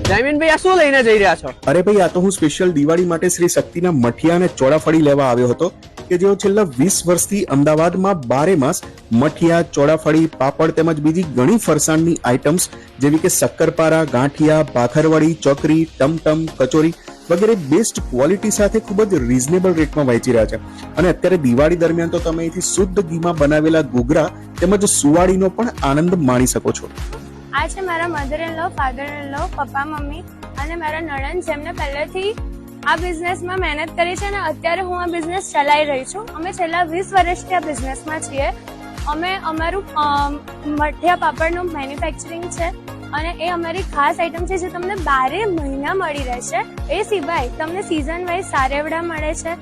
જયમીનભાઈ આ શું લઈને જઈ રહ્યા છો? અરે ભાઈ, આ તો હું સ્પેશિયલ દિવાળી માટે શ્રી શક્તિના મઠિયા અને ચોળાફળી લેવા આવ્યો હતો કે જેઓ છેલ્લા 20 વર્ષથી અમદાવાદમાં 12 માસ મઠિયા, ચોળાફળી, પાપડ તેમજ બીજી ઘણી ફરસાણની આઇટમ્સ જેવી કે શક્કરપારા, ગાંઠિયા, ભાખરવડી, ચોકરી, ટમટમ, કચોરી વગેરે બેસ્ટ ક્વોલિટી સાથે ખૂબ જ રીઝનેબલ રેટમાં વેચી રહ્યા છે. અને અત્યારે દિવાળી દરમિયાન તો તમે અહીંથી શુદ્ધ ઘીમાં બનાવેલા ઘૂઘરા તેમજ સુવાળીનો પણ આનંદ માણી શકો છો. આ છે મારા mother in law, father in law, papa, mummy અને મારા નણંદ, જેમને પહેલેથી આ બિઝનેસમાં મહેનત કરી છે અને અત્યારે હું આ બિઝનેસ ચલાવી રહી છું. અમે છેલ્લા 20 વર્ષથી આ બિઝનેસમાં છીએ. અમે અમારું મઠિયા પાપડનું મેન્યુફેક્ચરિંગ છે અને એ અમારી ખાસ આઈટમ છે જે તમને 12 મહિના મળી રહેશે. એ સિવાય તમને સિઝન વાઇઝ સારેવડા મળે છે,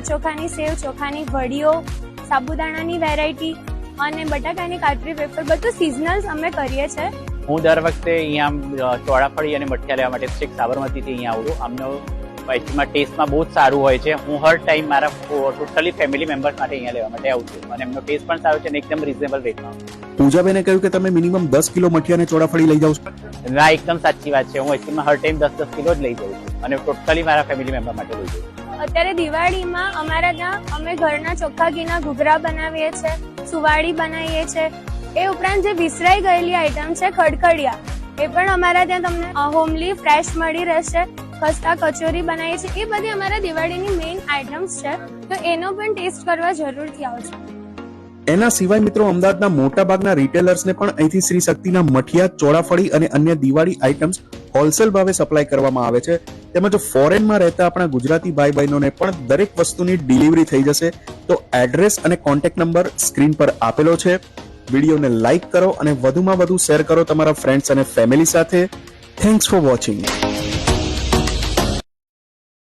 ચોખાની સેવ, ચોખાની વડીઓ, સાબુદાણાની વેરાયટી અને બટાકાની કાતરી વેફર, બધું સિઝનલ અમે કરીએ છીએ. હું દર વખતે અહીંયા ચોળાફળી અને મઠિયા લેવા માટે છેક સાબરમતીથી અહીંયા આવું છું. આમનો એમાં ટેસ્ટમાં બહુ જ સારું હોય છે. હું હર ટાઈમ મારા ટોટલી ફેમિલી મેમ્બર્સ માટે અહીંયા લેવા માટે આવું છું અને એમનો ટેસ્ટ પણ સારો છે અને એકદમ રિઝનેબલ રેટમાં. પૂજાબેને કહ્યું કે તમે મિનિમમ 10 કિલો મઠિયા અને ચોળાફળી લઈ જાઓ છો. ના, એકદમ સાચી વાત છે. હું એકચ્યુઅલમાં હર ટાઈમ 10 કિલો જ લઈ જાઉં છું અને ટોટલી મારા ફેમિલી મેમ્બર માટે લઈ જાઉં છું. અત્યારે દિવાળીમાં અમારા ત્યાં અમે ઘરના ચોખ્ખા ઘીના ઘૂઘરા બનાવીએ છીએ, સુવાળી બનાવીએ છીએ. એ ઉપરાંત જે વિસરાઈ ગયેલી આઈટમ છે ખડખડિયા, એ પણ અમારા ત્યાં તમને હોમલી ફ્રેશ મળી રહેશે. ખસ્તા કચોરી બનાવીએ છીએ. એ બધી અમારા દિવાળીની મેઇન આઈટમ્સ છે, તો એનો પણ ટેસ્ટ કરવા જરૂરથી આવજો. એના સિવાય મિત્રો, અમદાવાદના મોટાભાગના રિટેલર્સને પણ અહીંથી શ્રી શક્તિના મઠિયા, ચોળાફળી અને અન્ય દિવાળી આઇટમ્સ હોલસેલ ભાવે સપ્લાય કરવામાં આવે છે. તેમજ ફોરેનમાં રહેતા આપણા ગુજરાતી ભાઈ બહેનોને પણ દરેક વસ્તુની ડિલિવરી થઈ જશે. તો એડ્રેસ અને કોન્ટેક્ટ નંબર સ્ક્રીન પર આપેલો છે. વિડીયોને લાઇક કરો અને વધુમાં વધુ શેર કરો તમારા ફ્રેન્ડ્સ અને ફેમિલી સાથે. Thanks for watching.